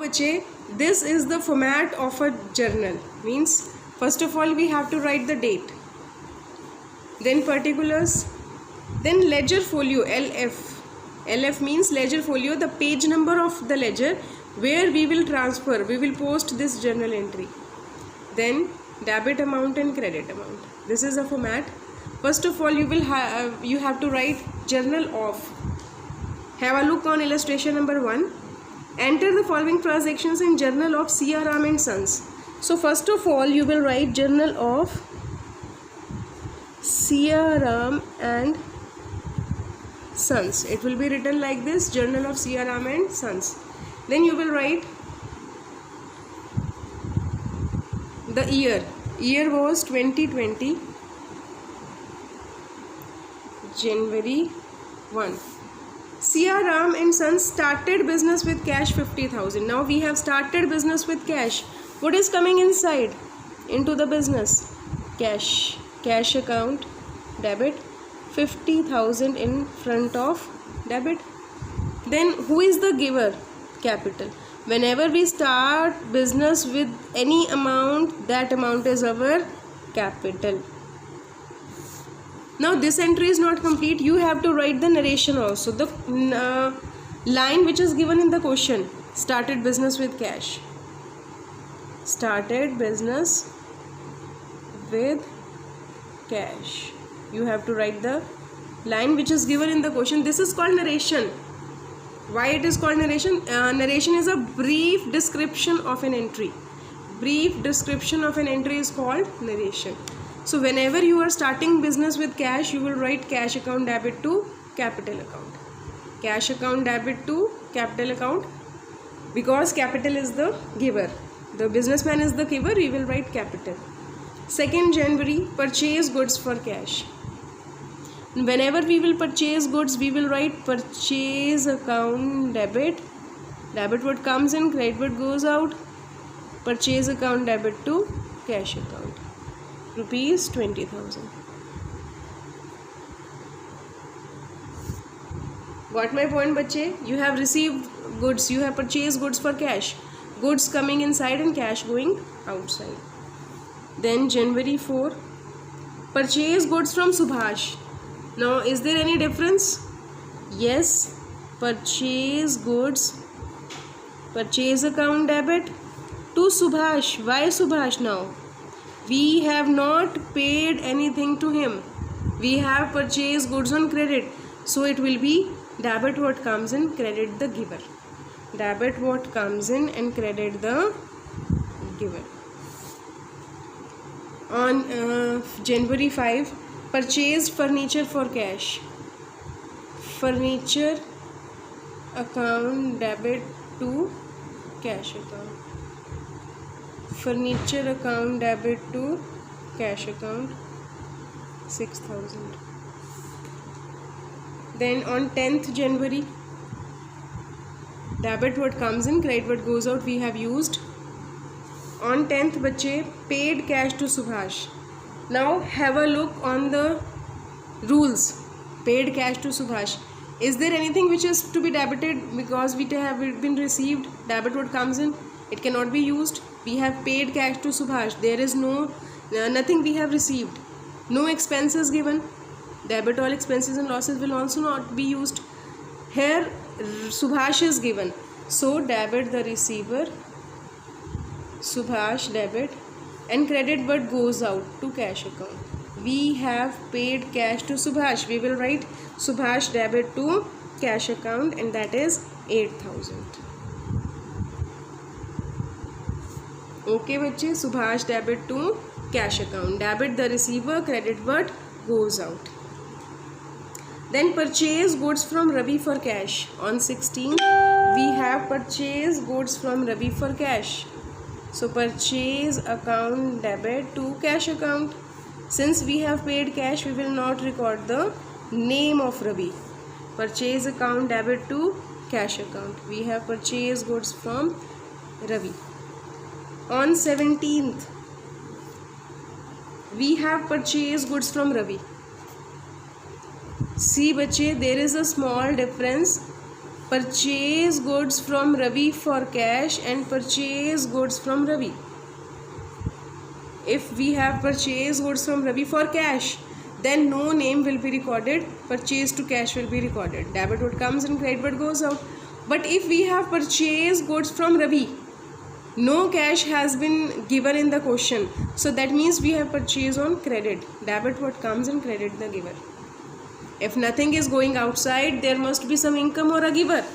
बच्चे, this is the format of a journal. Means first of all we have to write the date, then particulars, then ledger folio, LF means ledger folio, the page number of the ledger where we will transfer, we will post this journal entry, then debit amount and credit amount. This is a format. First of all you have to write journal of. Have a look on illustration number 1. Enter the following transactions in journal of C.R. Ram and Sons. So first of all you will write journal of C.R. Ram and Sons. It will be written like this, journal of C.R. Ram and Sons. Then you will write the year. Year was 2020, January 1. C.R. Ram and Sons started business with cash 50,000. Now we have started business with cash. What is coming inside into the business? Cash. Cash account, debit, 50,000 in front of debit. Then who is the giver? Capital. Whenever we start business with any amount, that amount is our capital. Now this entry is not complete. You have to write the narration also. The line which is given in the question. Started business with cash. Started business with cash. You have to write the line which is given in the question. This is called narration. Why it is called narration? Narration is a brief description of an entry. Brief description of an entry is called narration. So whenever you are starting business with cash, you will write cash account debit to capital account. Cash account debit to capital account. Because capital is the giver. The businessman is the giver, we will write capital. 2nd January, purchase goods for cash. Whenever we will purchase goods, we will write purchase account debit. Debit what comes in, credit what goes out. Purchase account debit to cash account. Rupees 20,000. Got my point, bache? You have received goods, you have purchased goods for cash. Goods coming inside and cash going outside. Then January 4, purchase goods from Subhash. Now is there any difference? Yes, purchase goods, purchase account debit to Subhash. Why Subhash now? We have not paid anything to him. We have purchased goods on credit. So it will be debit what comes in, credit the giver. Debit what comes in and credit the giver. On January 5, purchased furniture for cash. Furniture account debit to cash account. Furniture account debit to cash account, 6,000. Then on 10th January, debit what comes in, credit what goes out, we have used. On 10th bache, paid cash to Subhash. Now have a look on the rules. Paid cash to Subhash. Is there anything which is to be debited because we have been received? Debit what comes in, it cannot be used. We have paid cash to Subhash. There is nothing we have received. No expenses given. Debit all expenses and losses will also not be used. Here Subhash is given. So debit the receiver. Subhash debit and credit what goes out to cash account. We have paid cash to Subhash. We will write Subhash debit to cash account and that is 8,000. Okay बच्चे, Subhash debit to cash account. Debit the receiver, credit what goes out. Then purchase goods from Ravi for cash. On 16th, we have purchased goods from Ravi for cash. So purchase account debit to cash account. Since we have paid cash, we will not record the name of Ravi. Purchase account debit to cash account. We have purchased goods from Ravi. On 17th, we have purchased goods from Ravi. See बच्चे, there is a small difference Purchase goods from Ravi for cash and purchase goods from Ravi. If we have purchase goods from Ravi for cash, then no name will be recorded, purchase to cash will be recorded. Debit what comes in, credit what goes out. But if we have purchase goods from Ravi, no cash has been given in the question, so that means we have purchase on credit. Debit what comes in, credit the giver. If nothing is going outside, there must be some income or a giver.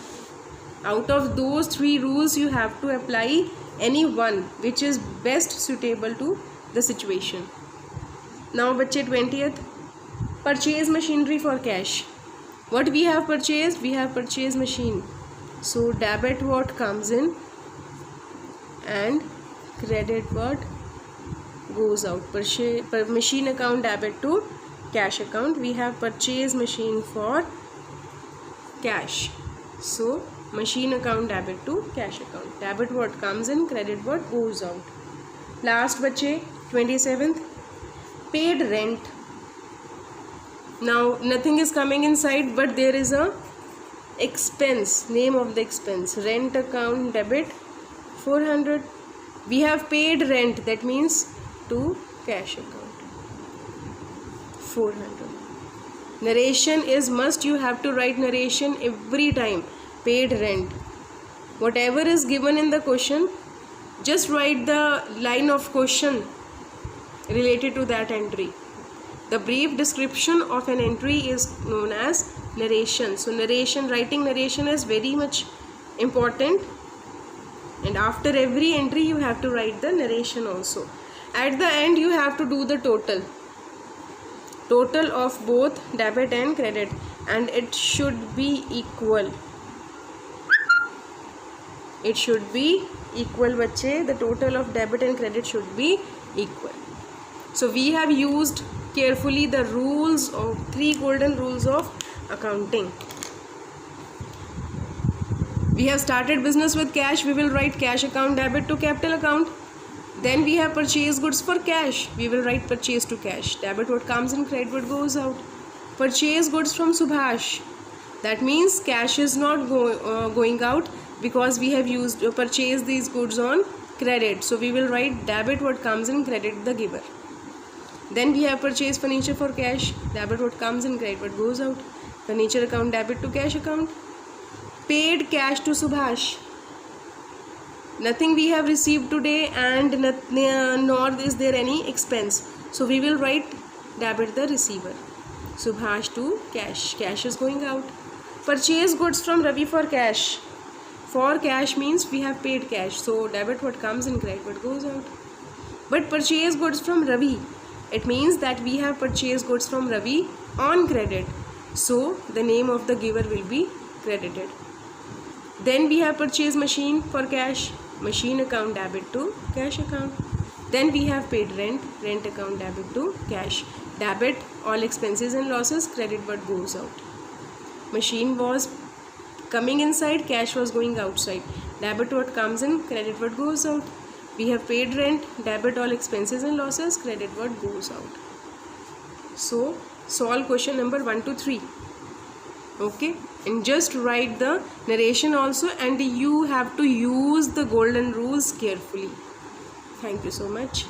Out of those three rules, you have to apply any one which is best suitable to the situation. Now बच्चे 20th, purchase machinery for cash. What we have purchased? We have purchased machine. So debit what comes in and credit what goes out. Per machine account debit to cash account. We have purchased machine for cash. So machine account debit to cash account. Debit what comes in, credit what goes out. Last बच्चे 27th, paid rent. Now nothing is coming inside, but there is a expense, name of the expense, rent account debit 400. We have paid rent, that means to cash account 400. Narration is must, you have to write narration every time. Paid rent, whatever is given in the question, just write the line of question related to that entry. The brief description of an entry is known as narration. So narration, writing narration is very much important, and after every entry you have to write the narration also. At the end you have to do the total of both debit and credit, and it should be equal. It should be equal बच्चे. The total of debit and credit should be equal. So we have used carefully the rules of 3 golden rules of accounting. We have started business with cash. We will write cash account debit to capital account. Then we have purchase goods for cash. We will write purchase to cash. Debit what comes in, credit what goes out. Purchase goods from Subhash. That means cash is not going out, because we have used purchased these goods on credit. So we will write debit what comes in, credit the giver. Then we have purchased furniture for cash. Debit what comes in, credit what goes out. Furniture account debit to cash account. Paid cash to Subhash. Nothing we have received today, and nor is there any expense. So we will write debit the receiver. Subhash to cash. Cash is going out. Purchase goods from Ravi for cash. For cash means we have paid cash. So debit what comes in, credit what goes out. But purchase goods from Ravi, it means that we have purchased goods from Ravi on credit. So the name of the giver will be credited. Then we have purchased machine for cash. Machine account debit to cash account. Then we have paid rent. Rent account debit to cash. Debit all expenses and losses. Credit what goes out. Machine was coming inside. Cash was going outside. Debit what comes in. Credit what goes out. We have paid rent. Debit all expenses and losses. Credit what goes out. So solve question number 1 to 3. Okay, and just write the narration also, and you have to use the golden rules carefully. Thank you so much.